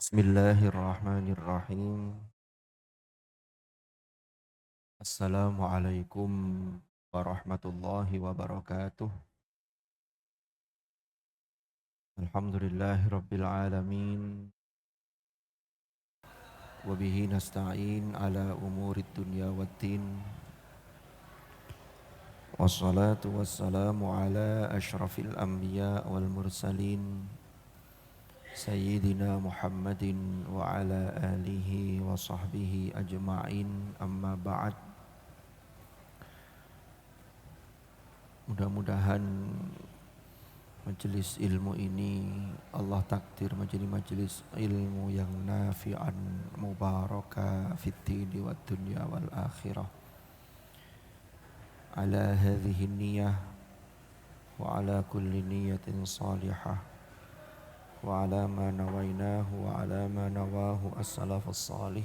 Bismillahirrahmanirrahim. Assalamualaikum warahmatullahi wabarakatuh. Alhamdulillahi rabbil alamin. Wabihi nasta'in ala umurid dunya waddin. Wassalatu wassalamu ala ashrafil anbiya wal mursalin. Sayyidina Muhammadin wa ala alihi wa sahbihi ajma'in, amma ba'd. Mudah-mudahan majelis ilmu ini Allah takdir menjadi majelis ilmu yang nafi'an mubaraka fid dini wad dunya wal akhirah. Ala hadhihi niyyah wa ala kulli niyatin salihah wa ala ma nawainahu wa ala ma nawahu as-salafus salih.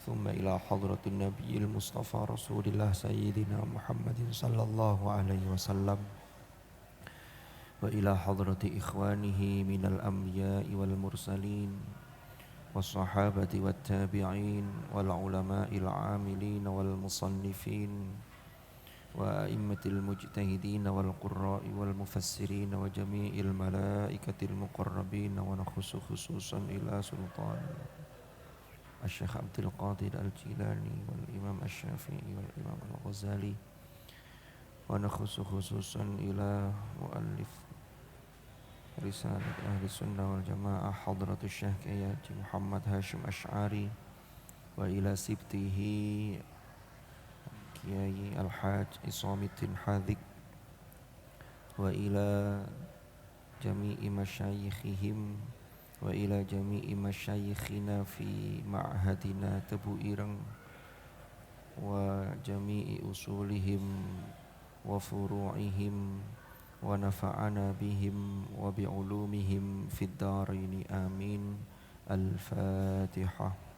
ثم إلى حضرة النبي المصطفى رسول الله سيدنا محمد صلى الله عليه وسلم وإلى حضرة إخوانه من الأنبياء والمرسلين والصحابة والتابعين والعلماء العاملين والمصنفين وأئمة المجتهدين والقراء والمفسرين وجميع الملائكة المقربين، ونخص خصوصا إلى سلطان الشيخ عبد القادر الجيلاني والإمام الشافعي والإمام الغزالي، ونخص خصوصا إلى مؤلف رسالة أهل السنة والجماعة حضرة الشيخ كياتي محمد هاشم أشعري، وإلى سبته كياي الحاج إصام الدين حاذق، وإلى جميع مشايخهم، وإلى جميع مشايخنا في معهدنا تبو إيران، وجميع أصولهم وفروعهم، ونفعنا بهم وبعلومهم في الدارين آمين. الفاتحة.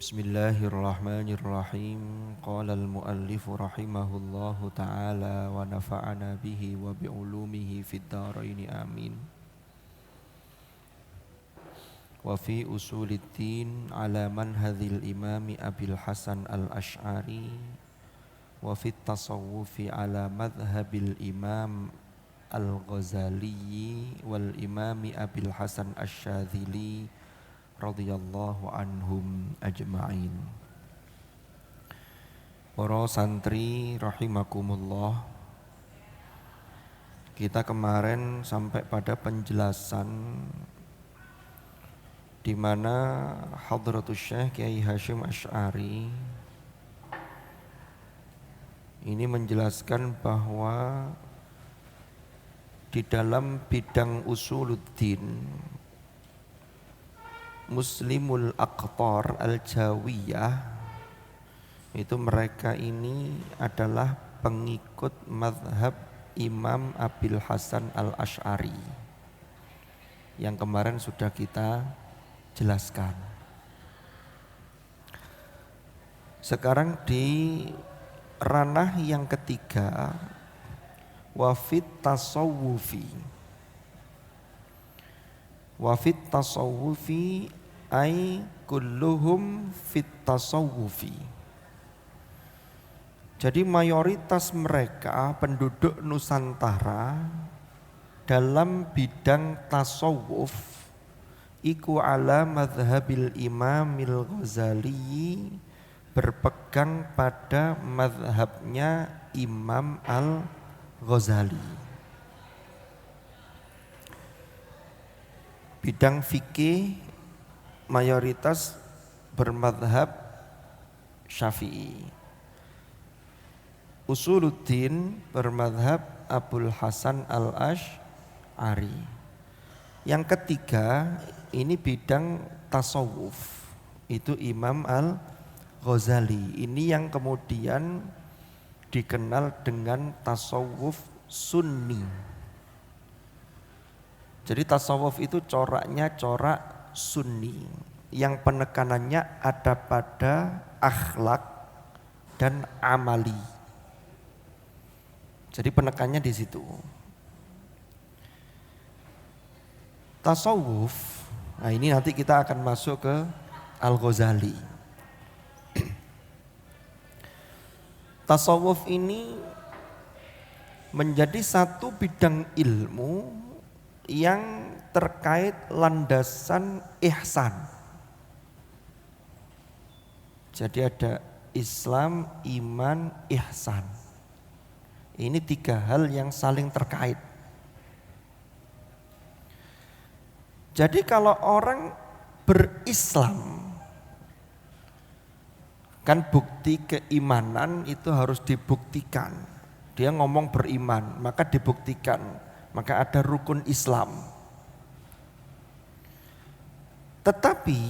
Bismillahirrahmanirrahim. Qala al-muallif rahimahullahu ta'ala wa nafa'ana bihi wa bi'ulumihi fid dharaini amin. Wa fi usuliddin ala manhadhil imami Abil Hasan al-Ash'ari, wa fit tasawwufi ala madhhabil imam al-Ghazali wal imami Abil Hasan asy-Syadzili radhiyallahu anhum ajma'in. Para santri rahimakumullah, kita kemarin sampai pada penjelasan di mana Hadratus Syekh Kiai Hashim Asy'ari ini menjelaskan bahwa di dalam bidang usuluddin Muslimul Aqtar Al-Jawiyah itu mereka ini adalah pengikut mazhab Imam Abil Hasan Al-Ash'ari yang kemarin sudah kita jelaskan. Sekarang di ranah yang ketiga, wafit tasawufi. Wafit tasawufi ay kulluhum fit tasawufi. Jadi mayoritas mereka penduduk Nusantara dalam bidang tasawuf iku ala madhabil imamil Ghazali, berpegang pada madhabnya Imam al-Ghazali. Bidang fikih mayoritas bermadhab Syafi'i. Usuluddin bermadhab Abul Hasan Al-Ash'ari. Yang ketiga ini bidang tasawuf, itu Imam Al-Ghazali. Ini yang kemudian dikenal dengan tasawuf sunni. Jadi tasawuf itu coraknya corak sunni. yang penekanannya ada pada akhlak dan amali. Jadi penekannya di situ. Tasawuf, nah ini nanti kita akan masuk ke Al-Ghazali. Tasawuf ini menjadi satu bidang ilmu yang terkait landasan ihsan. Jadi ada Islam, iman, ihsan. Ini 3 hal yang saling terkait. Jadi kalau orang berislam, kan bukti keimanan itu harus dibuktikan. Dia ngomong beriman, maka dibuktikan, maka ada rukun Islam. Tetapi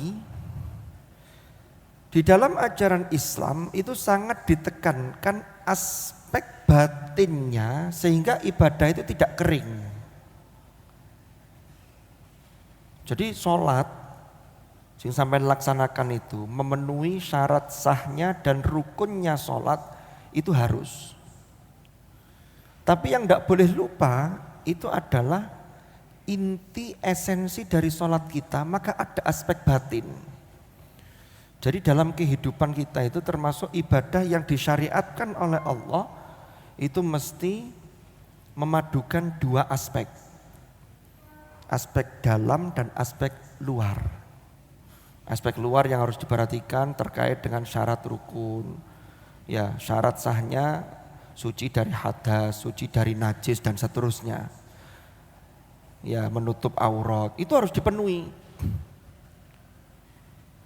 di dalam ajaran Islam itu sangat ditekankan aspek batinnya sehingga ibadah itu tidak kering. Jadi sholat yang sampai laksanakan itu memenuhi syarat sahnya dan rukunnya sholat itu harus. Tapi yang tidak boleh lupa itu adalah inti esensi dari sholat kita, maka ada aspek batin. Jadi dalam kehidupan kita itu termasuk ibadah yang disyariatkan oleh Allah itu mesti memadukan 2 aspek. Aspek dalam dan aspek luar. Aspek luar yang harus diperhatikan terkait dengan syarat rukun. Ya, syarat sahnya suci dari hadas, suci dari najis dan seterusnya. Ya, menutup aurat, itu harus dipenuhi.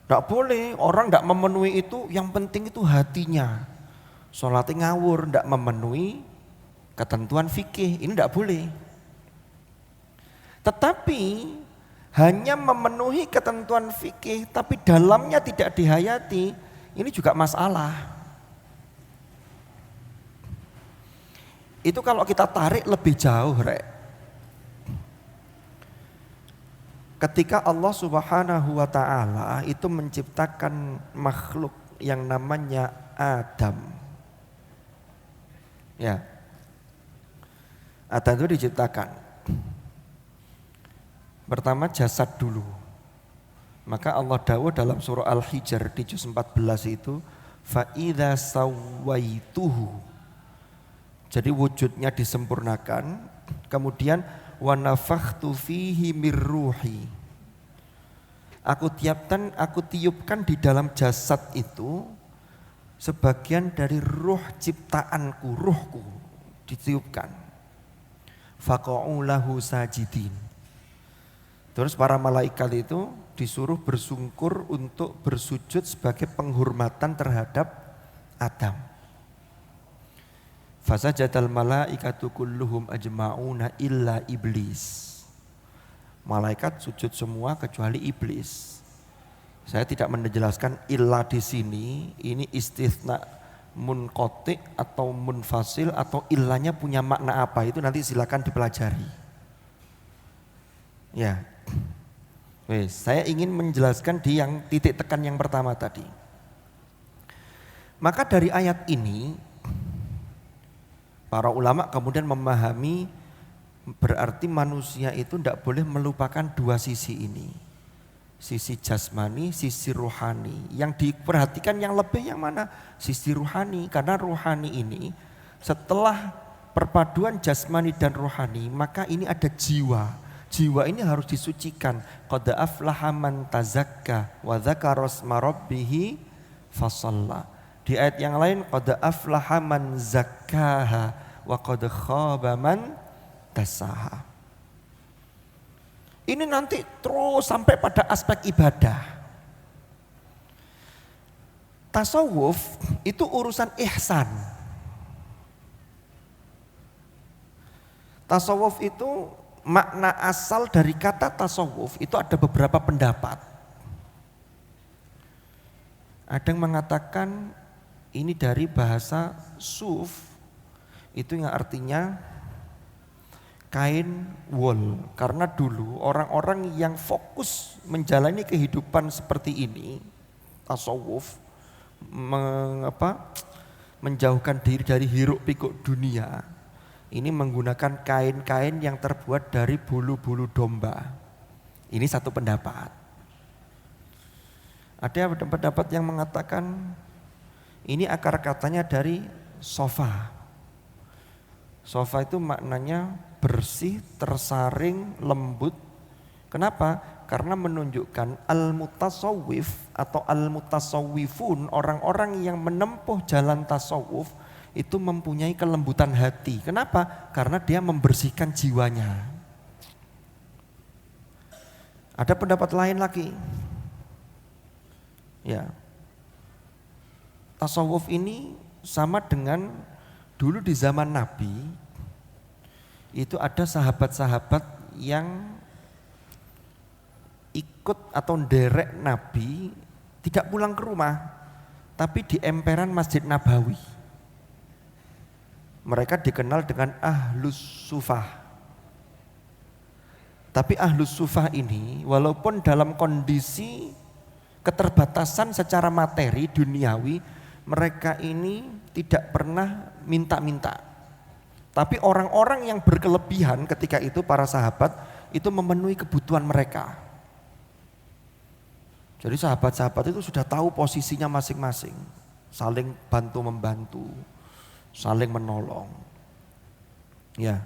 Tidak boleh orang tidak memenuhi itu, yang penting itu hatinya. Sholatnya ngawur, tidak memenuhi ketentuan fikih, ini tidak boleh. Tetapi hanya memenuhi ketentuan fikih tapi dalamnya tidak dihayati, ini juga masalah. Itu kalau kita tarik lebih jauh, Rek. Ketika Allah Subhanahu wa ta'ala itu menciptakan makhluk yang namanya Adam. Ya. Adam itu diciptakan. Pertama jasad dulu. Maka Allah dawuh dalam surah Al-Hijr di juz 14 itu, fa idza sawaituhu. Jadi wujudnya disempurnakan, kemudian wa nafakhtu fihi mir ruhi. Aku tiupkan di dalam jasad itu sebagian dari ruh ciptaanku, ruhku ditiupkan. Faqa'u lahu sajidin. Terus para malaikat itu disuruh bersungkur untuk bersujud sebagai penghormatan terhadap Adam. Fasajadal malaikatu kulluhum ajma'una illa iblis. Malaikat sujud semua kecuali iblis. Saya tidak menjelaskan illa di sini, ini istitsna munqati atau munfasil atau illanya punya makna apa, itu nanti silakan dipelajari. Ya. Saya ingin menjelaskan di yang titik tekan yang pertama tadi. Maka dari ayat ini para ulama kemudian memahami berarti manusia itu tidak boleh melupakan 2 sisi ini. Sisi jasmani, sisi ruhani. Yang diperhatikan yang lebih yang mana? Sisi ruhani, karena ruhani ini setelah perpaduan jasmani dan ruhani, maka ini ada jiwa. Jiwa ini harus disucikan. Qad aflaha man tazakka wa dzakara asma rabbih fasalla. Di ayat yang lain qad aflaha man zakkaha wa qad khaba man dassaha. Ini nanti terus sampai pada aspek ibadah. Tasawuf itu urusan ihsan. Tasawuf itu makna asal dari kata tasawuf itu ada beberapa pendapat. Ada yang mengatakan ini dari bahasa suf, itu yang artinya kain wol. Karena dulu orang-orang yang fokus menjalani kehidupan seperti ini, tasawuf, menjauhkan diri dari hiruk pikuk dunia, ini menggunakan kain-kain yang terbuat dari bulu-bulu domba. Ini satu pendapat. Ada pendapat yang mengatakan ini akar katanya dari sofa. Sofa itu maknanya bersih, tersaring, lembut. Kenapa? Karena menunjukkan al-mutasawwif atau al-mutasawwifun, orang-orang yang menempuh jalan tasawuf itu mempunyai kelembutan hati. Kenapa? Karena dia membersihkan jiwanya. Ada pendapat lain lagi. Ya. Tasawuf ini sama dengan dulu di zaman Nabi, itu ada sahabat-sahabat yang ikut atau nderek Nabi, tidak pulang ke rumah, tapi di emperan Masjid Nabawi. Mereka dikenal dengan Ahlus Sufah. Tapi Ahlus Sufah ini walaupun dalam kondisi keterbatasan secara materi duniawi, mereka ini tidak pernah minta-minta. Tapi orang-orang yang berkelebihan ketika itu, para sahabat, itu memenuhi kebutuhan mereka. Jadi sahabat-sahabat itu sudah tahu posisinya masing-masing, saling bantu-membantu, saling menolong. Ya.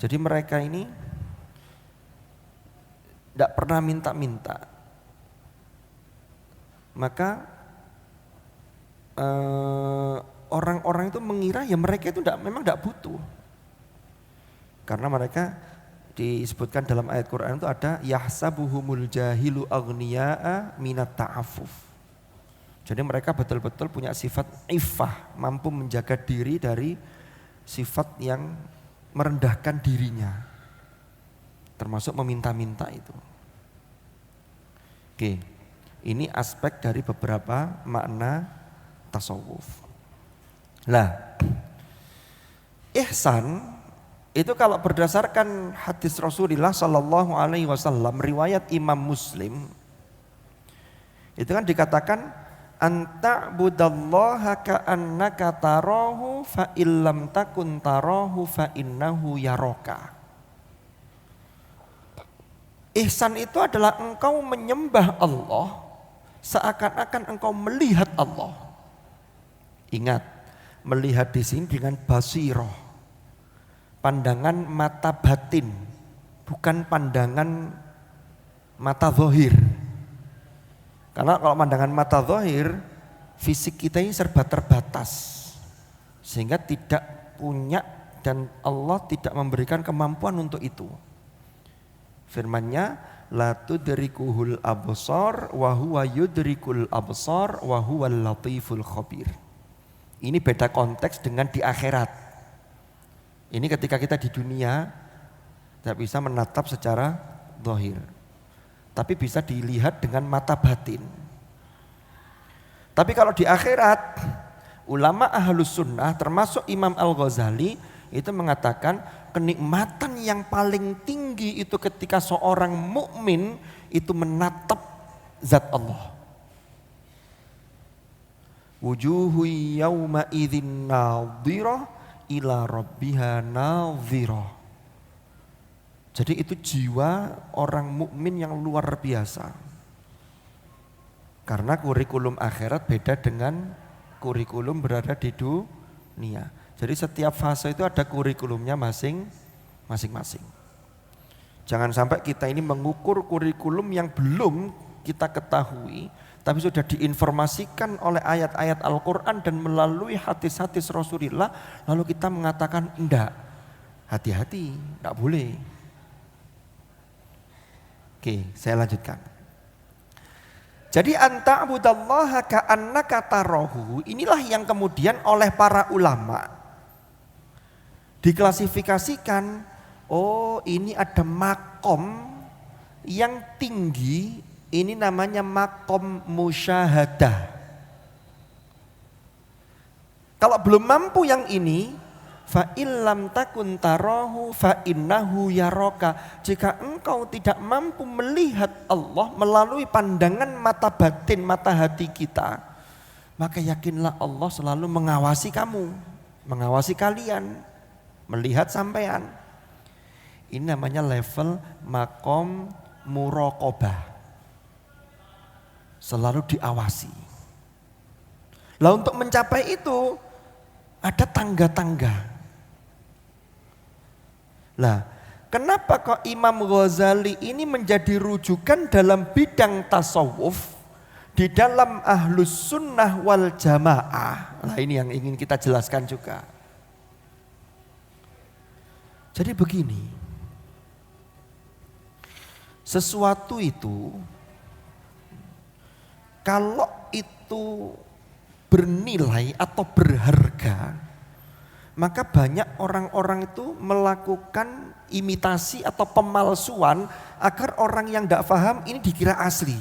Jadi mereka ini tidak pernah minta-minta. Maka orang-orang itu mengira ya mereka itu memang tidak butuh. Karena mereka disebutkan dalam ayat Quran itu ada yahsabuhumul jahilu aghniya'a minat ta'affuf. Jadi mereka betul-betul punya sifat iffah, mampu menjaga diri dari sifat yang merendahkan dirinya, termasuk meminta-minta itu. Oke, ini aspek dari beberapa makna tasawuf. Lah, ihsan itu kalau berdasarkan hadis Rasulullah Sallallahu Alaihi Wasallam, riwayat Imam Muslim, itu kan dikatakan anta budallaha ka'annaka tarahu fa illam takun tarahu fa innahu yaraka. Ihsan itu adalah engkau menyembah Allah seakan-akan engkau melihat Allah. Ingat, melihat di sini dengan basiroh, pandangan mata batin, bukan pandangan mata zahir. Karena kalau pandangan mata zahir, fisik kita ini serba terbatas, sehingga tidak punya, dan Allah tidak memberikan kemampuan untuk itu. Firman-Nya la tudrikuhul absar wa huwa yudrikul absar wa huwal latiful khabir. Ini beda konteks dengan di akhirat. Ini ketika kita di dunia tidak bisa menatap secara zahir, tapi bisa dilihat dengan mata batin. Tapi kalau di akhirat, ulama ahlus sunnah termasuk Imam Al-Ghazali itu mengatakan kenikmatan yang paling tinggi itu ketika seorang mukmin itu menatap zat Allah. Wujuhu yawma idzin nadhirah ila rabbiha nadhirah. Jadi itu jiwa orang mukmin yang luar biasa. Karena kurikulum akhirat beda dengan kurikulum berada di dunia. Jadi setiap fase itu ada kurikulumnya masing-masing. Jangan sampai kita ini mengukur kurikulum yang belum kita ketahui, tapi sudah diinformasikan oleh ayat-ayat Al-Quran dan melalui hadis-hadis Rasulullah, lalu kita mengatakan enggak, hati-hati, enggak boleh. Oke, saya lanjutkan. Jadi anta'budallaha ka'annaka tarahu, inilah yang kemudian oleh para ulama diklasifikasikan, oh ini ada makom yang tinggi, ini namanya makom musyahadah. Kalau belum mampu yang ini, Fa illam takun tarahu fa innahu yaraka. Jika engkau tidak mampu melihat Allah melalui pandangan mata batin, mata hati kita, maka yakinlah Allah selalu mengawasi kamu, mengawasi kalian, melihat sampean. Ini namanya level makom muraqabah. Selalu diawasi. Lah untuk mencapai itu ada tangga-tangga. Lah, kenapa kok Imam Ghazali ini menjadi rujukan dalam bidang tasawuf di dalam Ahlus Sunnah wal Jamaah? Nah, ini yang ingin kita jelaskan juga. Jadi begini, sesuatu itu kalau itu bernilai atau berharga, maka banyak orang-orang itu melakukan imitasi atau pemalsuan agar orang yang tidak paham ini dikira asli,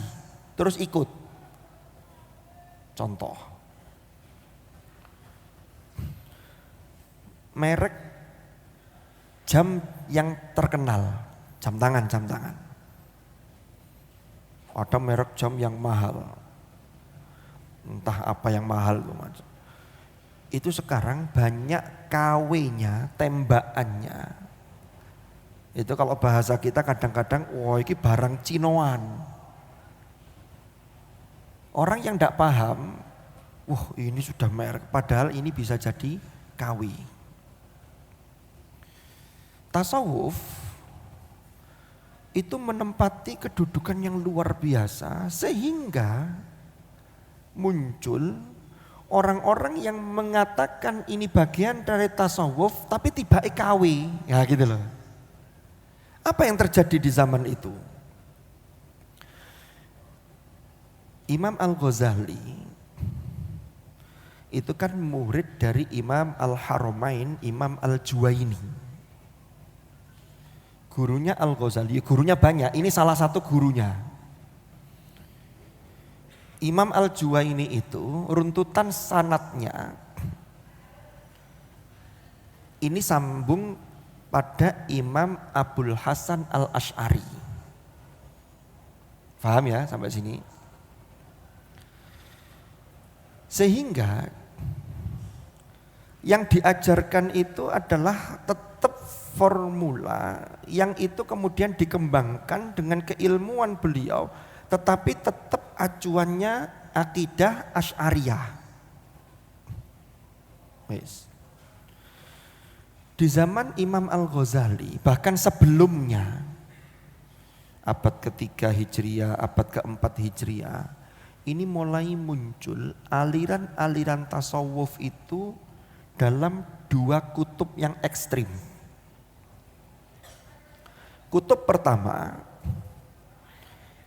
terus ikut. Contoh, merek jam yang terkenal, jam tangan. Ada merek jam yang mahal, entah apa yang mahal itu sekarang banyak KW-nya, tembakannya. Itu kalau bahasa kita kadang-kadang, wah ini barang Cinoan. Orang yang tidak paham, wah ini sudah merek, padahal ini bisa jadi KW. Tasawuf itu menempati kedudukan yang luar biasa sehingga muncul orang-orang yang mengatakan ini bagian dari tasawuf tapi tiba KW, ya gitu loh. Apa yang terjadi di zaman itu? Imam Al-Ghazali itu kan murid dari Imam Al-Haramain, Imam Al-Juwaini. Gurunya Al-Ghazali, gurunya banyak, ini salah satu gurunya. Imam Al-Juwaini itu runtutan sanadnya ini sambung pada Imam Abul Hasan Al-Asy'ari. Paham ya sampai sini? Sehingga yang diajarkan itu adalah tetap formula yang itu kemudian dikembangkan dengan keilmuan beliau, tetapi tetap acuannya akidah Asy'ariyah. Di zaman Imam Al-Ghazali, bahkan sebelumnya abad ketiga Hijriah, abad keempat Hijriah, ini mulai muncul aliran-aliran tasawuf itu dalam dua kutub yang ekstrim. Kutub pertama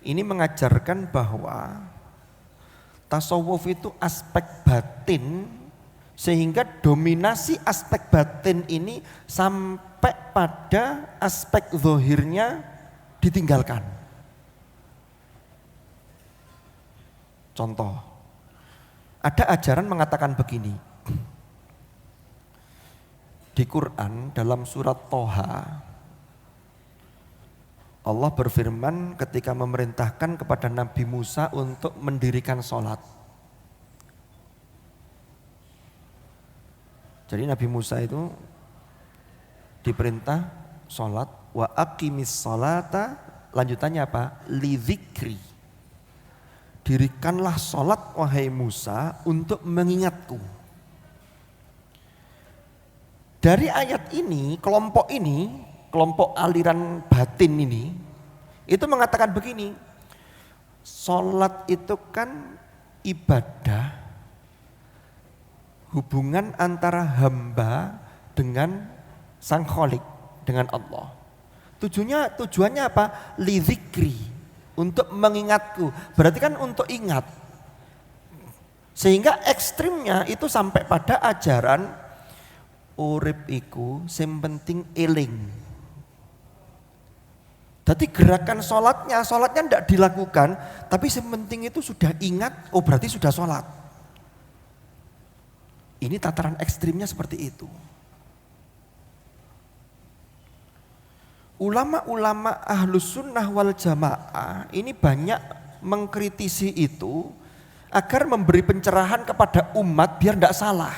ini mengajarkan bahwa tasawuf itu aspek batin, sehingga dominasi aspek batin ini sampai pada aspek zahirnya ditinggalkan. Contoh, ada ajaran mengatakan begini. Di Quran dalam surat Toha, Allah berfirman ketika memerintahkan kepada Nabi Musa untuk mendirikan sholat. Jadi Nabi Musa itu diperintah sholat, wa aqimis sholata, lanjutannya apa? Li dzikri. Dirikanlah sholat wahai Musa untuk mengingatku. Dari ayat ini, kelompok aliran batin ini, itu mengatakan begini, sholat itu kan ibadah, hubungan antara hamba dengan Sang Khalik, dengan Allah. Tujuannya apa? Li dzikri, untuk mengingatku, berarti kan untuk ingat. Sehingga ekstrimnya itu sampai pada ajaran urip iku sing penting eling. Jadi gerakan sholatnya tidak dilakukan, tapi yang penting itu sudah ingat, oh berarti sudah sholat. Ini tataran ekstrimnya seperti itu. ulama-ulama ahlus sunnah wal jamaah ini banyak mengkritisi itu agar memberi pencerahan kepada umat biar tidak salah.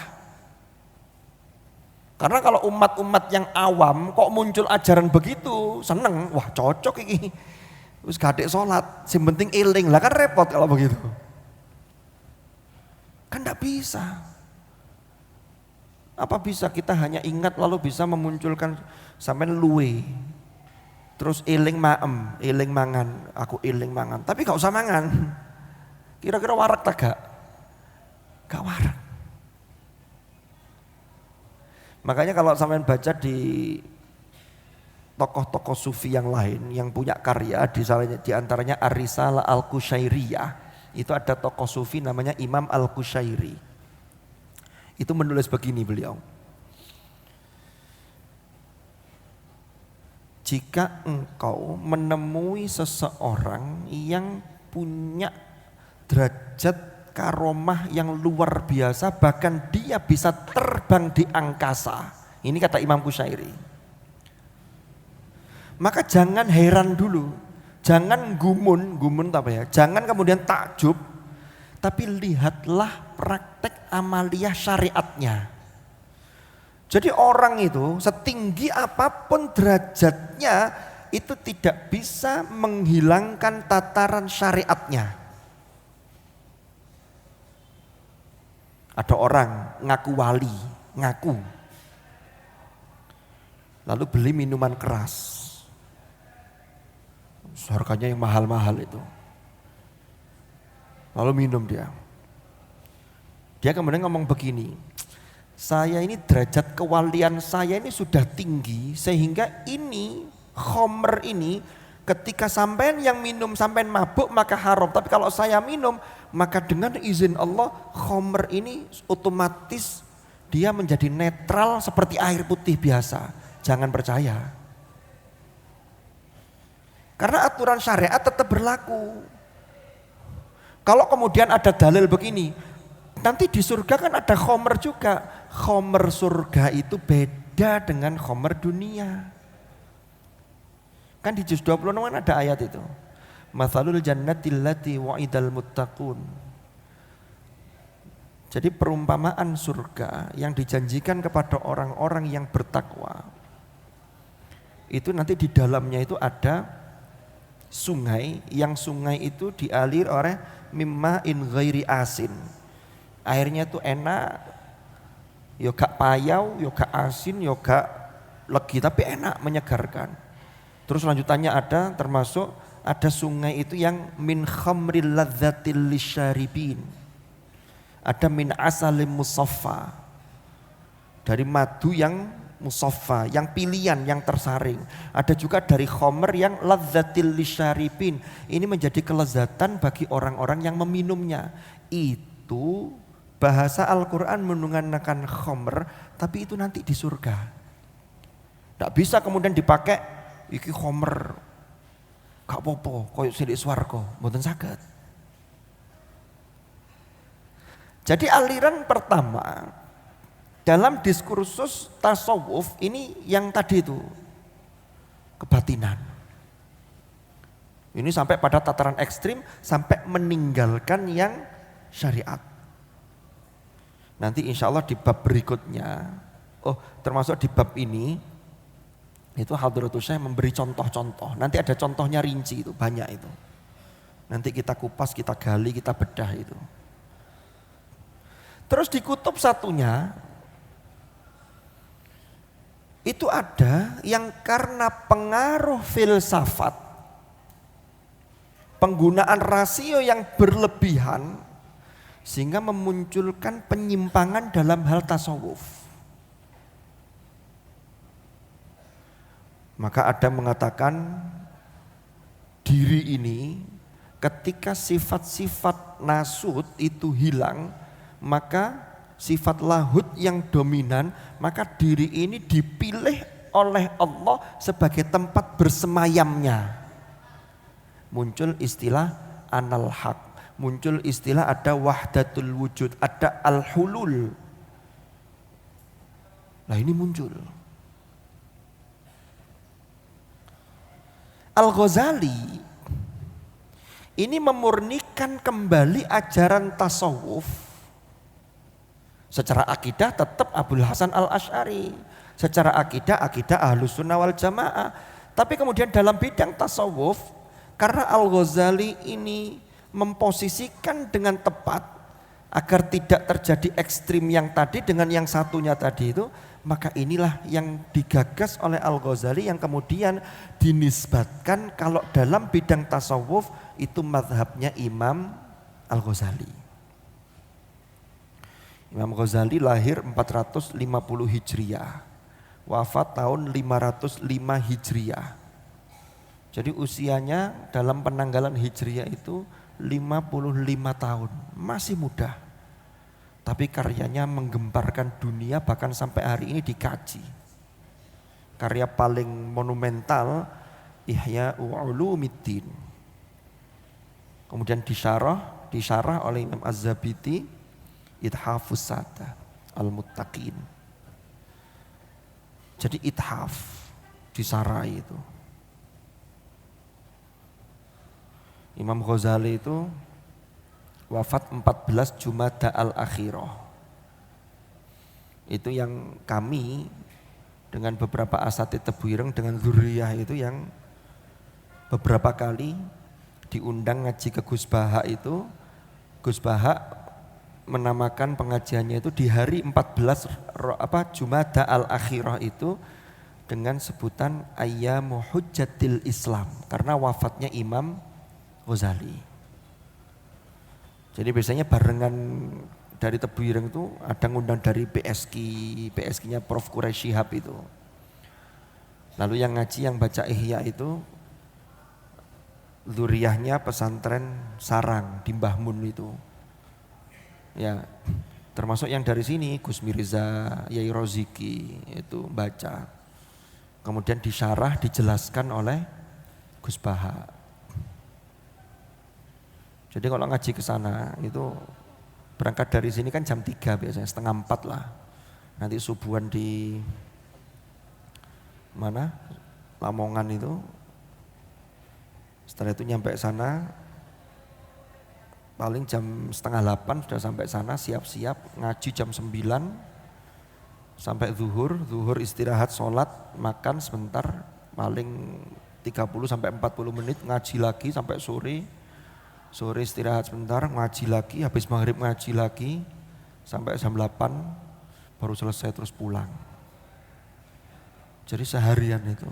Karena kalau umat-umat yang awam kok muncul ajaran begitu, seneng, wah cocok ini. Terus gadek sholat, yang penting eling, lah kan repot kalau begitu. Kan tidak bisa. Apa bisa kita hanya ingat lalu bisa memunculkan sampai luwe. Terus eling maem, eling mangan, aku eling mangan. Tapi gak usah mangan. Kira-kira warak tak gak? Gak warak. Makanya kalau sampean baca di tokoh-tokoh sufi yang lain yang punya karya, di antaranya Ar-Risalah Al-Qusyairiyah, itu ada tokoh sufi namanya Imam Al-Qusyairi. Itu menulis begini beliau. Jika engkau menemui seseorang yang punya derajat karomah yang luar biasa, bahkan dia bisa terbang di angkasa. Ini kata Imam Qusyairi. Maka jangan heran dulu, jangan gumun apa ya, jangan kemudian takjub, tapi lihatlah praktek amaliyah syariatnya. Jadi orang itu setinggi apapun derajatnya itu tidak bisa menghilangkan tataran syariatnya. Ada orang ngaku wali, ngaku. Lalu beli minuman keras. Harganya yang mahal-mahal itu. Lalu minum dia. Dia kemudian ngomong begini, saya ini derajat kewalian saya ini sudah tinggi sehingga ini khomer ini ketika sampean yang minum sampean mabuk maka haram. Tapi kalau saya minum maka dengan izin Allah khomer ini otomatis dia menjadi netral seperti air putih biasa. Jangan percaya. Karena aturan syariat tetap berlaku. Kalau kemudian ada dalil begini, nanti di surga kan ada khomer juga. Khomer surga itu beda dengan khomer dunia. Kan di juz 26 kan ada ayat itu. Mathalul jannatil lati wa'idal muttaqun. Jadi perumpamaan surga yang dijanjikan kepada orang-orang yang bertakwa. Itu nanti di dalamnya itu ada sungai, yang sungai itu dialir oleh mimma'in ghairi asin. Airnya itu enak, yo gak payau, yo gak asin, yo gak legi, tapi enak, menyegarkan. Terus lanjutannya ada termasuk ada sungai itu yang min khamril ladzatil lisyaribin. Ada min asalim musaffa. Dari madu yang musaffa, yang pilihan, yang tersaring. Ada juga dari khamr yang ladzatil lisyaribin. Ini menjadi kelezatan bagi orang-orang yang meminumnya. Itu bahasa Al-Quran menggunakan khamr, tapi itu nanti di surga. Tidak bisa kemudian dipakai iki khamr. Gak apa-apa, koyo silik swarga, mboten saged. Jadi aliran pertama dalam diskursus tasawuf ini yang tadi itu kebatinan. Ini sampai pada tataran ekstrim sampai meninggalkan yang syariat. Nanti insya Allah di bab berikutnya, termasuk di bab ini, itu Hadratus Syekh memberi contoh-contoh. Nanti ada contohnya rinci itu, banyak itu. Nanti kita kupas, kita gali, kita bedah itu. Terus di kutub satunya, itu ada yang karena pengaruh filsafat, penggunaan rasio yang berlebihan, sehingga memunculkan penyimpangan dalam hal tasawuf. Maka ada mengatakan diri ini ketika sifat-sifat nasut itu hilang, maka sifat lahud yang dominan, maka diri ini dipilih oleh Allah sebagai tempat bersemayamnya. Muncul istilah anal haq, muncul istilah ada wahdatul wujud, ada al-hulul. Nah ini muncul. Al-Ghazali ini memurnikan kembali ajaran tasawuf. Secara akidah tetap Abul Hasan Al-Asy'ari. Secara akidah Ahlus Sunnah wal Jamaah. Tapi kemudian dalam bidang tasawuf, karena Al-Ghazali ini memposisikan dengan tepat agar tidak terjadi ekstrim yang tadi dengan yang satunya tadi itu, maka inilah yang digagas oleh Al-Ghazali yang kemudian dinisbatkan kalau dalam bidang tasawuf itu mazhabnya Imam Al-Ghazali. Imam Ghazali lahir 450 Hijriah, wafat tahun 505 Hijriah. Jadi usianya dalam penanggalan Hijriah itu 55 tahun, masih muda. Tapi karyanya menggemparkan dunia, bahkan sampai hari ini dikaji. Karya paling monumental Ihya Ulumuddin. Kemudian disyarah oleh Imam Az-Zabidi Ithafus Sada Al-Muttaqin. Jadi ithaf disarai itu. Imam Ghazali itu wafat 14 Jumada al-Akhirah. Itu yang kami dengan beberapa asatidz Tebu Ireng dengan dzurriyah itu yang beberapa kali diundang ngaji ke Gus Baha itu. Gus Baha menamakan pengajiannya itu di hari 14 Jumada al-Akhirah itu dengan sebutan Ayyamu Hujjatil Islam, karena wafatnya Imam Ghazali. Jadi biasanya barengan dari Tebu Ireng itu ada ngundang dari PSK-nya Prof. Quraisy Shihab itu. Lalu yang ngaji, yang baca Ihya itu dzurriyahnya pesantren Sarang di Mbah Mun itu. Ya, termasuk yang dari sini Gus Mirza, Yai Roziki itu baca. Kemudian disyarah, dijelaskan oleh Gus Baha. Jadi kalau ngaji ke sana itu berangkat dari sini kan jam 3 biasanya, setengah 4 lah. Nanti subuhan di mana? Lamongan itu. Setelah itu nyampe sana paling jam setengah 8 sudah sampai sana, siap-siap ngaji jam 9 sampai zuhur istirahat, sholat, makan sebentar, paling 30 sampai 40 menit ngaji lagi sampai sore istirahat sebentar, ngaji lagi, habis maghrib ngaji lagi sampai jam 8 baru selesai terus pulang. Jadi seharian itu.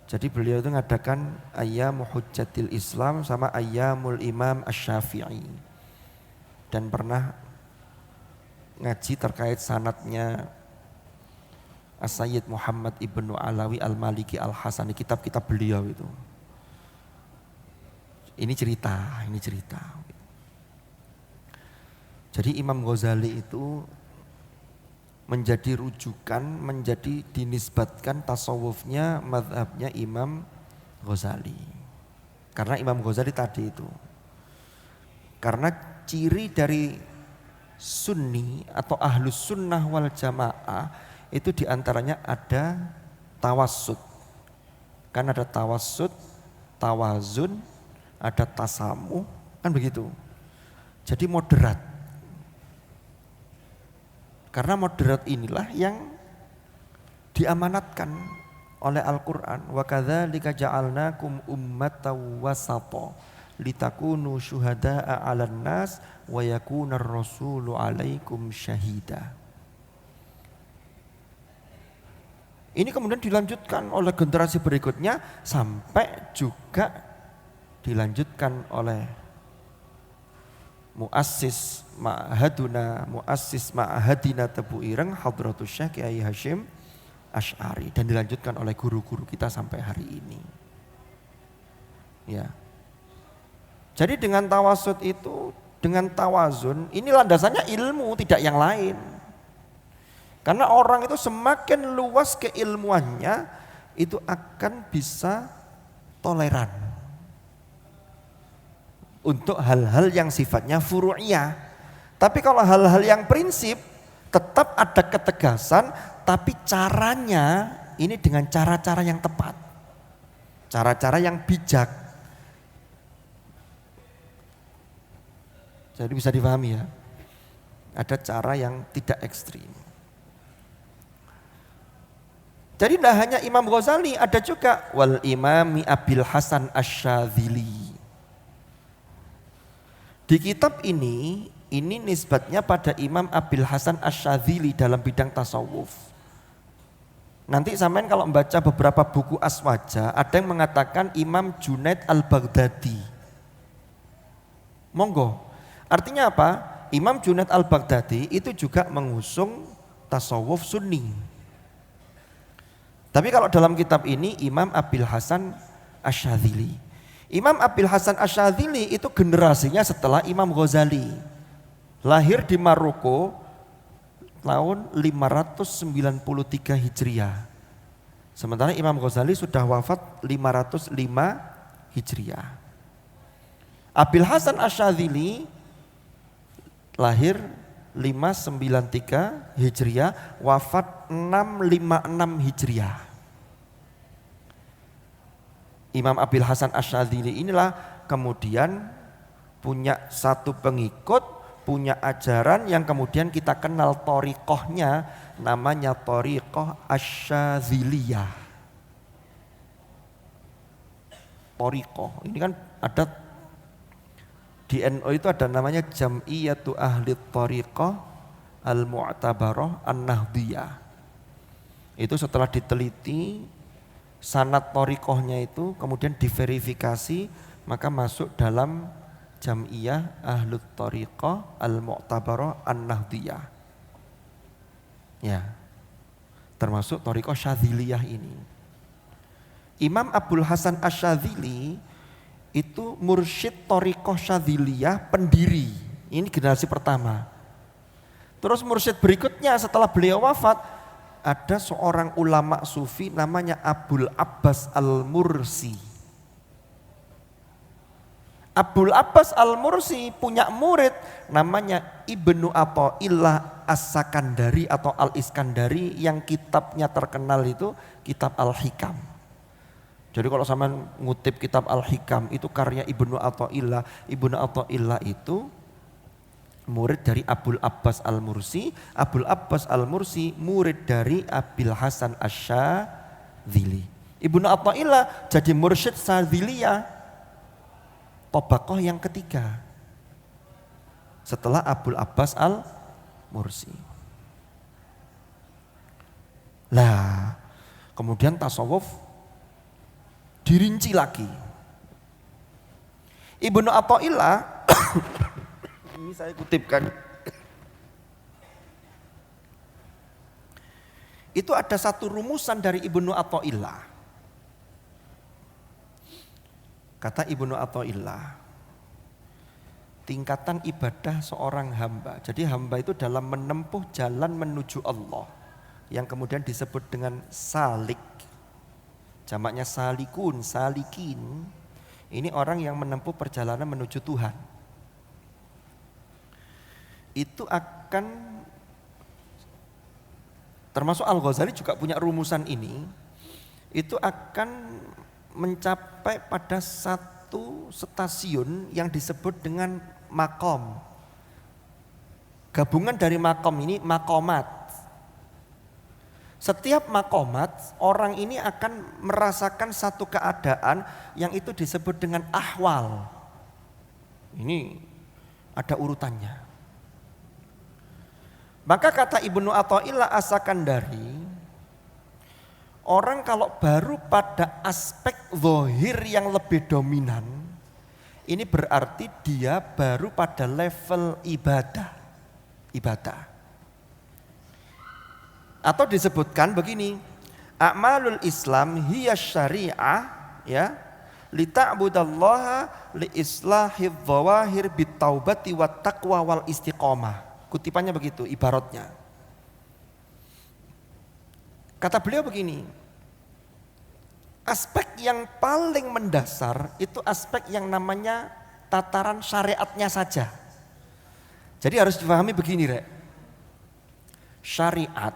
Jadi beliau itu ngadakan Ayyamu Hujjatil Islam sama Ayyamul Imam Asy-Syafi'i. Dan pernah ngaji terkait sanadnya As-Sayyid Muhammad Ibnu Alawi Al-Maliki Al-Hasani, kitab-kitab beliau itu. Ini cerita. Jadi Imam Ghazali itu menjadi rujukan, menjadi dinisbatkan tasawufnya, mazhabnya Imam Ghazali. Karena Imam Ghazali tadi itu, karena ciri dari sunni atau ahlus sunnah wal jamaah itu diantaranya ada tawassut. Kan ada tawassut, tawazun, ada tasamuh, kan begitu. Jadi moderat. Karena moderat inilah yang diamanatkan oleh Al-Quran. Wa kadzalika ja'alnakum ummatan wasata litakunu syuhada'a 'alan nas wa yakunar rasulu 'alaikum syahida. Ini kemudian dilanjutkan oleh generasi berikutnya sampai juga dilanjutkan oleh muassis ma'hadina Tebu Ireng Hadratus Syekh Kiai Hasyim Asy'ari, dan dilanjutkan oleh guru-guru kita sampai hari ini. Ya. Jadi dengan tawasud itu, dengan tawazun, ini landasannya ilmu, tidak yang lain. Karena orang itu semakin luas keilmuannya, itu akan bisa toleran untuk hal-hal yang sifatnya furu'iyah. Tapi kalau hal-hal yang prinsip tetap ada ketegasan, tapi caranya ini dengan cara-cara yang tepat. Cara-cara yang bijak. Jadi bisa dipahami ya. Ada cara yang tidak ekstrim. Jadi tidak hanya Imam Ghazali, ada juga wal Imami Abil Hasan Asy-Syadzili. Di kitab ini nisbatnya pada Imam Abil Hasan Asy-Syadzili dalam bidang tasawuf. Nanti sampean kalau membaca beberapa buku aswaja, ada yang mengatakan Imam Junaid Al-Baghdadi. Monggo. Artinya apa? Imam Junaid Al-Baghdadi itu juga mengusung tasawuf sunni. Tapi kalau dalam kitab ini Imam Abil Hasan Asy-Syadzili. Imam Abil Hasan Asy-Syadzili itu generasinya setelah Imam Ghazali. Lahir di Maroko tahun 593 Hijriah. Sementara Imam Ghazali sudah wafat 505 Hijriah. Abil Hasan Asy-Syadzili lahir 593 Hijriah, wafat 656 Hijriah. Imam Abil Hasan Asy-Syadzili inilah kemudian punya satu pengikut, punya ajaran yang kemudian kita kenal thoriqohnya, namanya thoriqoh Asy-Syadziliyah. Thoriqoh, ini kan ada di NU itu ada namanya Jam'iyatu Ahli Thoriqoh Al-Mu'tabarah An-Nahdiyah. Itu setelah diteliti sanad thoriqohnya itu kemudian diverifikasi, maka masuk dalam Jam'iyah Ahli Thoriqoh Al-Mu'tabarah An-Nahdiyah. Ya. Termasuk thoriqoh Syadziliyah ini. Imam Abul Hasan Asy-Syadzili itu mursyid thoriqoh Syadziliyah pendiri. Ini generasi pertama. Terus mursyid berikutnya setelah beliau wafat, ada seorang ulama sufi namanya Abul Abbas Al-Mursi. Abul Abbas Al-Mursi punya murid namanya Ibnu Athaillah As-Sakandari atau Al-Iskandari, yang kitabnya terkenal itu kitab Al-Hikam. Jadi kalau sama ngutip kitab Al-Hikam itu karya Ibnu Athaillah. Ibnu Athaillah itu murid dari Abul Abbas Al-Mursi. Abul Abbas Al-Mursi murid dari Abil Hasan Asy-Syadzili. Ibnu Athaillah jadi mursyid Syadziliyah, tobaqoh yang ketiga setelah Abul Abbas Al-Mursi. Lah, kemudian tasawuf dirinci lagi. Ibnu Athaillah ini saya kutipkan. Itu ada satu rumusan dari Ibnu Athaillah. Kata Ibnu Athaillah, tingkatan ibadah seorang hamba. Jadi hamba itu dalam menempuh jalan menuju Allah, yang kemudian disebut dengan salik. Jamaknya salikun, salikin. Ini orang yang menempuh perjalanan menuju Tuhan. Itu akan, termasuk Al-Ghazali juga punya rumusan ini, itu akan mencapai pada satu stasiun yang disebut dengan makom. Gabungan dari makom ini makomat. Setiap makomat, orang ini akan merasakan satu keadaan yang itu disebut dengan ahwal. Ini ada urutannya. Maka kata Ibnu Athaillah As-Sakandari, orang kalau baru pada aspek zahir yang lebih dominan, ini berarti dia baru pada level ibadah. Atau disebutkan begini, a'malul Islam hiya syari'ah, ya, li ta'budallaha li islahidz dzawahir bitaubati wat taqwa wal istiqomah. Kutipannya begitu ibaratnya. Kata beliau begini, aspek yang paling mendasar itu aspek yang namanya tataran syariatnya saja. Jadi harus dipahami begini, Rek. Syariat,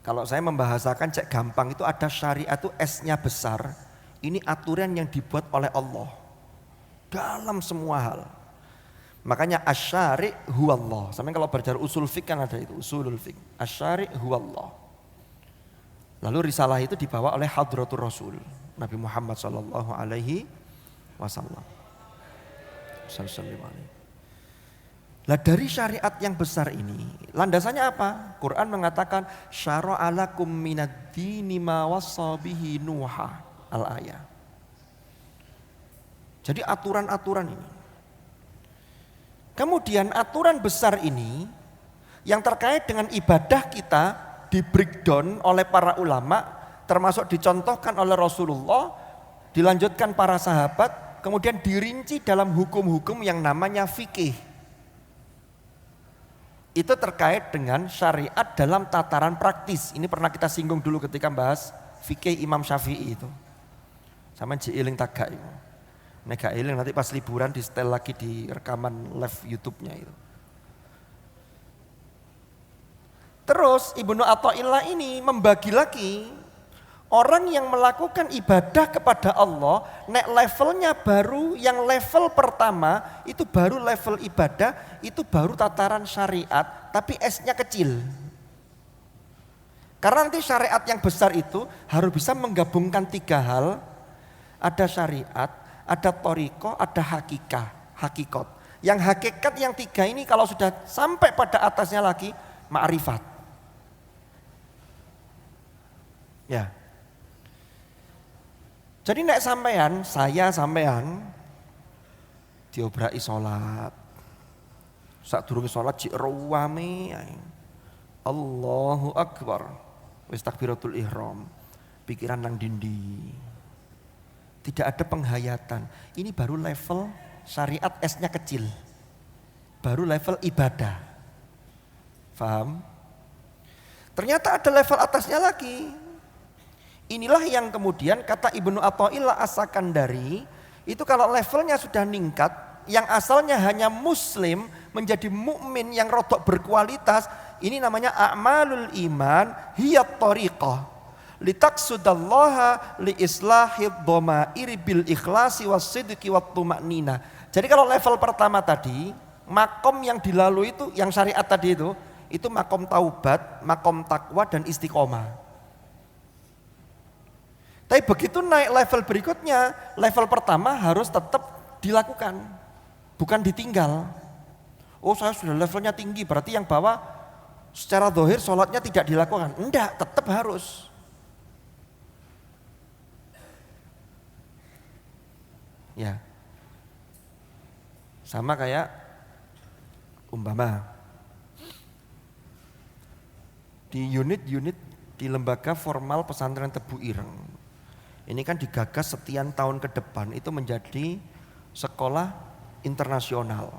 kalau saya membahasakan cek gampang, itu ada syariat itu S-nya besar, Ini aturan yang dibuat oleh Allah dalam semua hal. Makanya asyari huwallah. Sampai kalau belajar usul fiqh kan ada itu, usulul fiqh. Asyari huwallah. Lalu risalah itu dibawa oleh Hadratur Rasul Nabi Muhammad sallallahu alaihi wasallam. Lah dari syariat yang besar ini, landasannya apa? Quran mengatakan syara'a lakum minad-dini ma wassa bihi Nuha al-ayah. Jadi aturan-aturan ini. Kemudian aturan besar ini yang terkait dengan ibadah kita di breakdown oleh para ulama, termasuk dicontohkan oleh Rasulullah, dilanjutkan para sahabat, kemudian dirinci dalam hukum-hukum yang namanya fikih. Itu terkait dengan syariat dalam tataran praktis. Ini pernah kita singgung dulu ketika bahas fikih Imam Syafi'i itu. Sama jiiling tagak itu. Nek iling nanti pas liburan di setel lagi di rekaman live YouTube-nya itu. Terus Ibnu Athaillah ini membagi lagi orang yang melakukan ibadah kepada Allah, nek levelnya baru, yang level pertama itu baru level ibadah, itu baru tataran syariat, tapi S-nya kecil. Karena nanti syariat yang besar itu harus bisa menggabungkan 3 hal, ada syariat, ada thariqah, ada hakikat. Yang hakikat yang 3 ini kalau sudah sampai pada atasnya lagi, ma'rifat. Ya. Jadi nek sampean, saya sampean diobrai salat. Sadurunge salat jek ruwame Allahu Akbar. Wis takbiratul ihram. Pikiran nang dindi. Tidak ada penghayatan. Ini baru level syariat S-nya kecil. Baru level ibadah. Faham? Ternyata ada level atasnya lagi. Inilah yang kemudian kata Ibnu Athaillah As-Sakandari, itu kalau levelnya sudah ningkat, yang asalnya hanya muslim menjadi mukmin yang rodok berkualitas, ini namanya a'malul iman hiyat thariqah. Litaqsudallaha li islahid dhamairi bil ikhlasi was-sidqi wat tuma'nina. Jadi kalau level pertama tadi, makom yang dilalui itu yang syariat tadi itu makom taubat, makom takwa dan istiqomah. Tapi begitu naik level berikutnya, level pertama harus tetap dilakukan, bukan ditinggal. Oh saya sudah levelnya tinggi, berarti yang bawah secara zahir sholatnya tidak dilakukan. Enggak, tetap harus. Ya, sama kayak umpama di unit-unit di lembaga formal pesantren Tebu Ireng. Ini kan digagas sekian tahun ke depan itu menjadi sekolah internasional.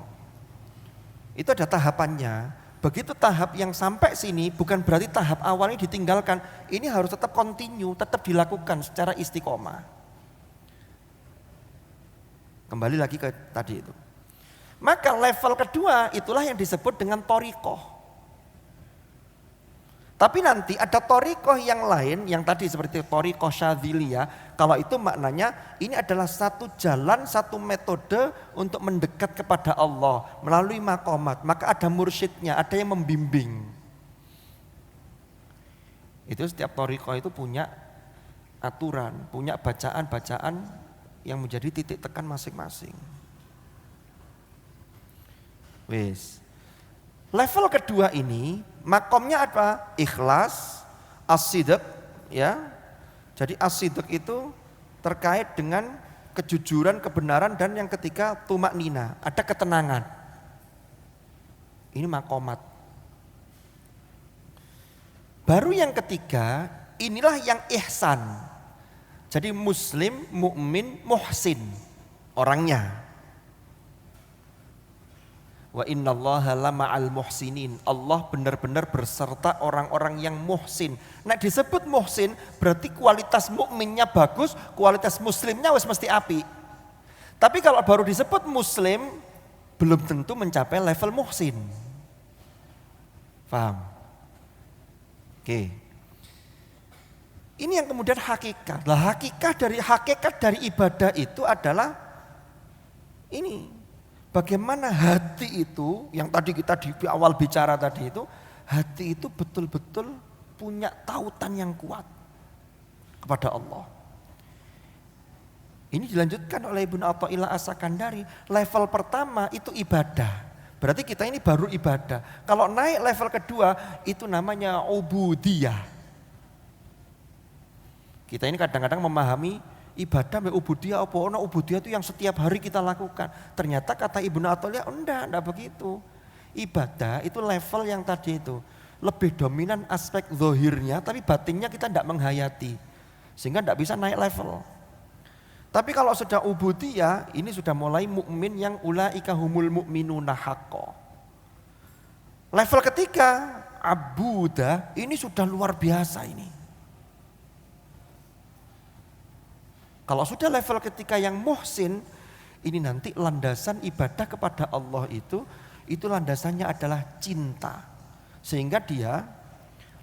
Itu ada tahapannya. Begitu tahap yang sampai sini bukan berarti tahap awalnya ditinggalkan. Ini harus tetap continue, tetap dilakukan secara istiqomah. Kembali lagi ke tadi itu. Maka level kedua itulah yang disebut dengan thariqah. Tapi nanti ada thariqah yang lain yang tadi seperti thariqah syadziliyah. Kalau itu maknanya ini adalah satu jalan, satu metode untuk mendekat kepada Allah melalui maqamat. Maka ada mursyidnya, ada yang membimbing. Itu setiap thariqah itu punya aturan, punya bacaan-bacaan yang menjadi titik tekan masing-masing. Wes. Level kedua ini makomnya apa? Ikhlas, as-sidq, ya. Jadi as-sidq itu terkait dengan kejujuran, kebenaran, dan yang ketiga tumaknina, ada ketenangan. Ini makomat. Baru yang ketiga, inilah yang ihsan. Jadi muslim, mukmin, muhsin orangnya. Wa innallaha lama'al muhsinin. Allah benar-benar berserta orang-orang yang muhsin. Nah disebut muhsin berarti kualitas mukminnya bagus, kualitas muslimnya wis mesti api. Tapi kalau baru disebut muslim belum tentu mencapai level muhsin. Paham? Oke. Ini yang kemudian hakikat. Lah hakikat dari ibadah itu adalah ini. Bagaimana hati itu, yang tadi kita di awal bicara tadi itu, hati itu betul-betul punya tautan yang kuat kepada Allah. Ini dilanjutkan oleh Ibnu Athaillah As-Sakandari. Level pertama itu ibadah. Berarti kita ini baru ibadah. Kalau naik level kedua itu namanya ubudiyah. Kita ini kadang-kadang memahami ibadah me ubudiyah apa ono ubudiyah itu yang setiap hari kita lakukan. Ternyata kata Ibnu Athaillah enggak begitu. Ibadah itu level yang tadi itu lebih dominan aspek zahirnya, tapi batinnya kita enggak menghayati. Sehingga enggak bisa naik level. Tapi kalau sudah ubudiyah, ini sudah mulai mukmin yang ulaika humul mu'minuna haqqo. Level ketiga, abudah, ini sudah luar biasa ini. Kalau sudah level ketiga yang muhsin, ini nanti landasan ibadah kepada Allah itu landasannya adalah cinta. Sehingga dia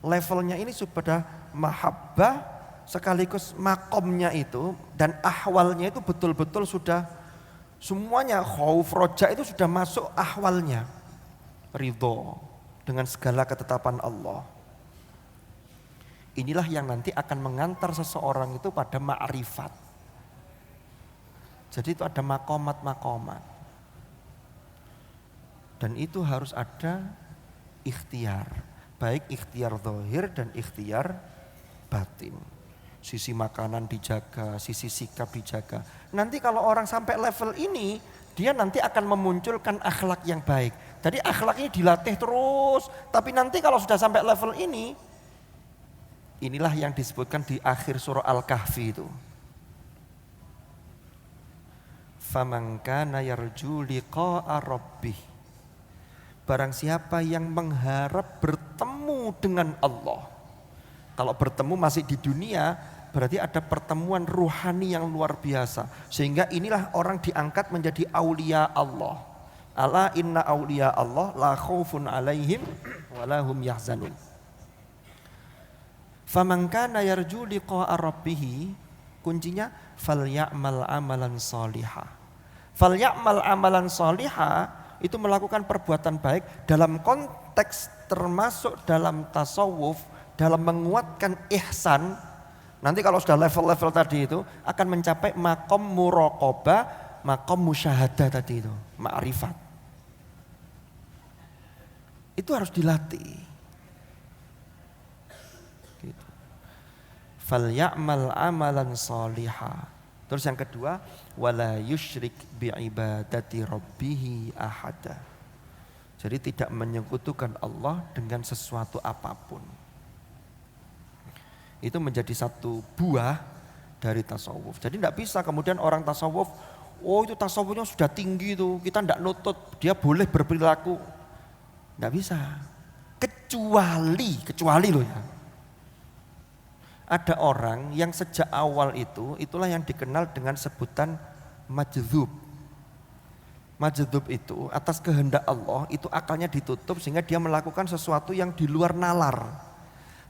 levelnya ini sudah mahabbah sekaligus makomnya itu dan ahwalnya itu betul-betul sudah semuanya khauf roja itu sudah masuk ahwalnya. Ridho dengan segala ketetapan Allah. Inilah yang nanti akan mengantar seseorang itu pada ma'rifat. Jadi itu ada makomat. Dan itu harus ada ikhtiar. Baik ikhtiar zahir dan ikhtiar batin. Sisi makanan dijaga, sisi sikap dijaga. Nanti kalau orang sampai level ini, dia nanti akan memunculkan akhlak yang baik. Jadi akhlak ini dilatih terus. Tapi nanti kalau sudah sampai level ini, inilah yang disebutkan di akhir surah Al-Kahfi itu. Faman kana yarju liqa'a rabbih. Barang siapa yang mengharap bertemu dengan Allah. Kalau bertemu masih di dunia, berarti ada pertemuan ruhani yang luar biasa. Sehingga inilah orang diangkat menjadi aulia Allah. Ala inna aulia Allah la khaufun alaihim wa lahum yahzanun. Faman kana yarju liqa'a rabbih, kuncinya falyamal amalan shalihah. Falyamal amalan shalihah itu melakukan perbuatan baik dalam konteks termasuk dalam tasawuf, dalam menguatkan ihsan. Nanti kalau sudah level-level tadi itu akan mencapai makom muraqabah, makom musyahadah tadi itu, ma'rifat. Itu harus dilatih. Gitu. Falyamal amalan shalihah. Terus yang kedua, wala yusyrik bi'ibadati rabbih ahada. Jadi tidak menyekutukan Allah dengan sesuatu apapun. Itu menjadi satu buah dari tasawuf. Jadi tidak bisa kemudian orang tasawuf, oh itu tasawufnya sudah tinggi itu, kita tidak nutut, dia boleh berperilaku. Tidak bisa. Kecuali loh ya. Ada orang yang sejak awal itu, itulah yang dikenal dengan sebutan majdzub. Majdzub itu atas kehendak Allah, itu akalnya ditutup sehingga dia melakukan sesuatu yang di luar nalar.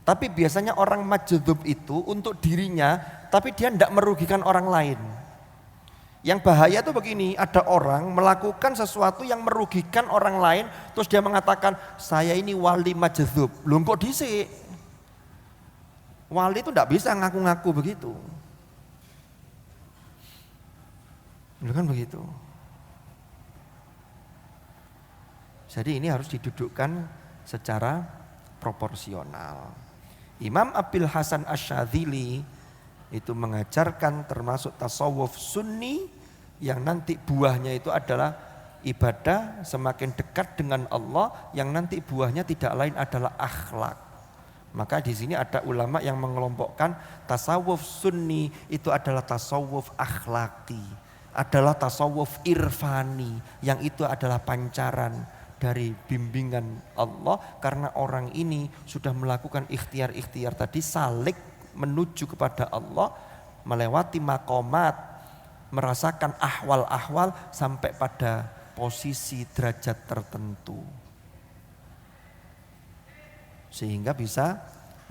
Tapi biasanya orang majdzub itu untuk dirinya, tapi dia tidak merugikan orang lain. Yang bahaya itu begini, ada orang melakukan sesuatu yang merugikan orang lain, terus dia mengatakan, saya ini wali majdzub. Loh kok dhisik? Wali itu tidak bisa ngaku-ngaku begitu. Bukan begitu. Jadi ini harus didudukkan secara proporsional. Imam Abil Hasan Asy-Syadzili itu mengajarkan termasuk tasawuf sunni yang nanti buahnya itu adalah ibadah semakin dekat dengan Allah, yang nanti buahnya tidak lain adalah akhlak. Maka di sini ada ulama yang mengelompokkan tasawuf sunni itu adalah tasawuf akhlaki, adalah tasawuf irfani, yang itu adalah pancaran dari bimbingan Allah, karena orang ini sudah melakukan ikhtiar-ikhtiar tadi salik menuju kepada Allah, melewati makomat, merasakan ahwal-ahwal sampai pada posisi derajat tertentu. Sehingga bisa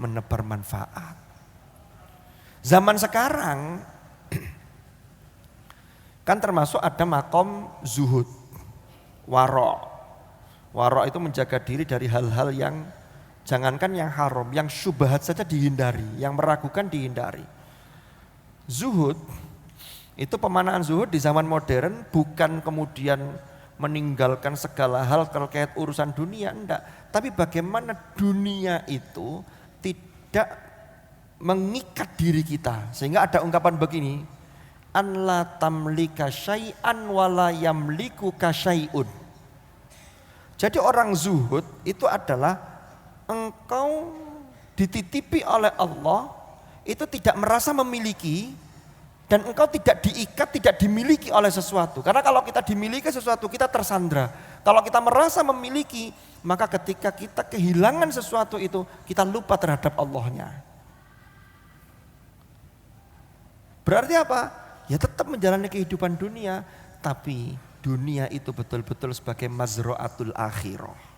menebar manfaat. Zaman sekarang kan termasuk ada makom zuhud, waro. Waro itu menjaga diri dari hal-hal yang jangankan yang haram, yang syubhat saja dihindari, yang meragukan dihindari. Zuhud, itu pemanaan zuhud di zaman modern bukan kemudian meninggalkan segala hal terkait urusan dunia, enggak. Tapi bagaimana dunia itu tidak mengikat diri kita. Sehingga ada ungkapan begini, an la tamlika syai'an wala yamlikuka syai'un. Jadi orang zuhud itu adalah engkau dititipi oleh Allah, itu tidak merasa memiliki, dan engkau tidak diikat, tidak dimiliki oleh sesuatu. Karena kalau kita dimiliki sesuatu, kita tersandra. Kalau kita merasa memiliki, maka ketika kita kehilangan sesuatu itu, kita lupa terhadap Allahnya. Berarti apa? Ya tetap menjalani kehidupan dunia, tapi dunia itu betul-betul sebagai mazra'atul akhirah.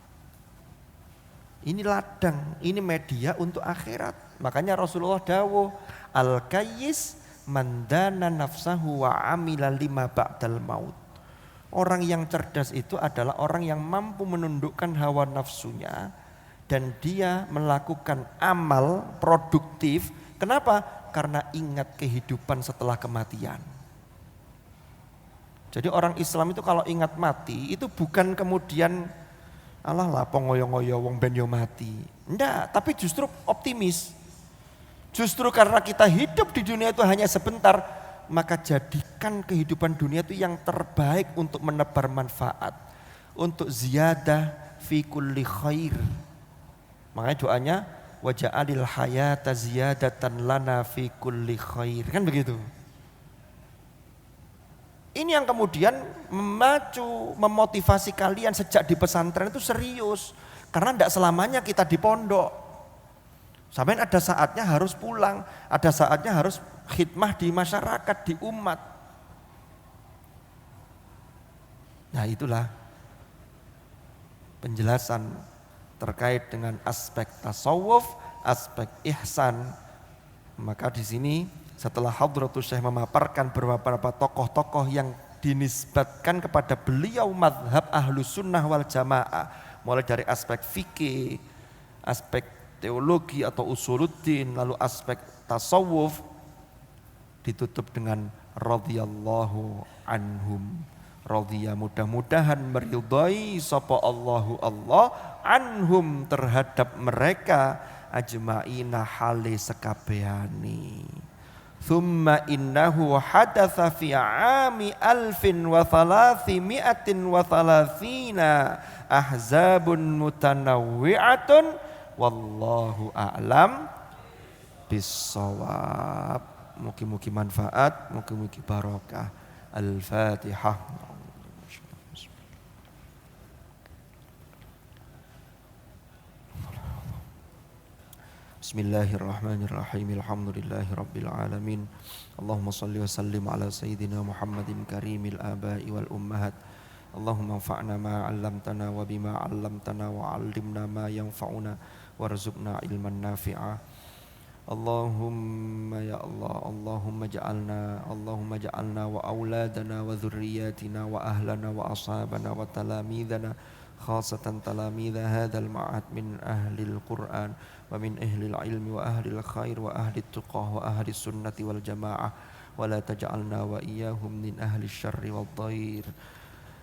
Ini ladang, ini media untuk akhirat. Makanya Rasulullah dawuh, al-kayyis mandana nafsahu wa amila lima ba'dal maut. Orang yang cerdas itu adalah orang yang mampu menundukkan hawa nafsunya dan dia melakukan amal produktif. Kenapa? Karena ingat kehidupan setelah kematian. Jadi orang Islam itu kalau ingat mati itu bukan kemudian alah lapo ngoyo-ngoyo wong ben yo mati. Enggak, tapi justru optimis. Justru karena kita hidup di dunia itu hanya sebentar, maka jadikan kehidupan dunia itu yang terbaik untuk menebar manfaat, untuk ziyadah fi kulli khair. Makanya doanya waja'alil hayata ziyadatan lana fi kulli khair. Kan begitu. Ini yang kemudian memacu, memotivasi kalian sejak di pesantren itu serius. Karena tidak selamanya kita di pondok. Sampai ada saatnya harus pulang, ada saatnya harus khidmah di masyarakat, di umat. Nah itulah penjelasan terkait dengan aspek tasawuf, aspek ihsan. Maka di sini setelah Hadratus Syekh memaparkan beberapa tokoh-tokoh yang dinisbatkan kepada beliau mazhab Ahlus Sunnah wal Jamaah, mulai dari aspek fikih, aspek teologi atau usuluddin, lalu aspek tasawuf, ditutup dengan radhiyallahu anhum. Radhiya, mudah-mudahan meridhai sapa Allahu Allah anhum terhadap mereka ajma'ina hale sekabehane. Thumma innahu hadatha fi ami alfin wa thalathimi'atin wa thalathina ahzabun mutanawwi'atun wallahu a'lam bissawab. Mugi-mugi manfaat, mugi-mugi barokah. Al-Fatihah. Bismillahirrahmanirrahim. Alhamdulillahi rabbil alamin. Allahumma salli wa sallim ala sayyidina Muhammadin karimil abai wal ummahat. Allahumma anfa'na ma 'allamtana wa bima 'allamtana wa 'allimna ma yanfa'una warzuqna ilman nafi'a. Allahumma ya Allah, Allahumma ja'alna wa auladana wa dhurriyyatina wa ahlana wa ashabana wa talamidana khasatan talamidha hadzal ma'had min ahlil Qur'an wa min ahlil ilmi wa ahlil khair wa ahlit tuqah wa ahlis sunnati wal jamaah wa la taj'alna wa iyyahum min ahlis syarri wad dhair.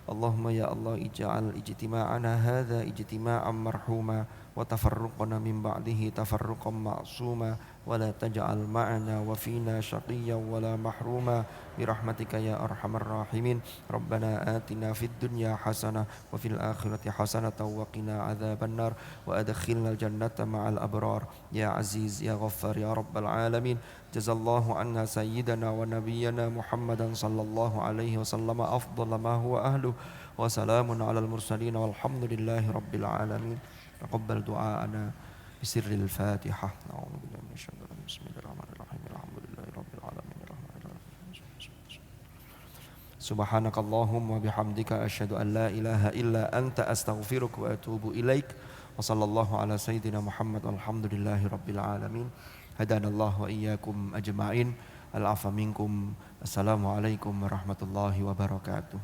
Allahumma ya Allah ij'al ijtima'ana hadza ijtima'an marhuma wa tafarruqana min ba'dihi tafarruqan ma'suma wa la taj'al ma'ana wa fina shaqiyyan wa la mahruma bi rahmatika ya arhamar rahimin. Rabbana atina fid dunya hasanah wa fil akhirati hasanatan wa qina adzabannar wa adkhilnal jannata ma'al abrar ya aziz ya ghaffar ya rabbal alamin. Jazallahu anna sayyidana wa nabiyyana Muhammadan sallallahu alaihi wasallam afdhala ma huwa ahluhu wa salamun alal mursalin walhamdulillahi rabbil alamin. Taqabbal du'aana bisirril Fatihah. A'udzu billahi minasyaitonir rajim. Bismillahirrahmanirrahim. Alhamdulillahi rabbil alamin. Subhanakallahumma bihamdika asyhadu an la ilaha illa anta astaghfiruka wa atubu ilaik. Wa sallallahu ala sayyidina Muhammad walhamdulillahi rabbil alamin. Hadanallahu wa iyyakum ajma'in. Al-'afwa minkum. Assalamualaikum warahmatullahi wabarakatuh.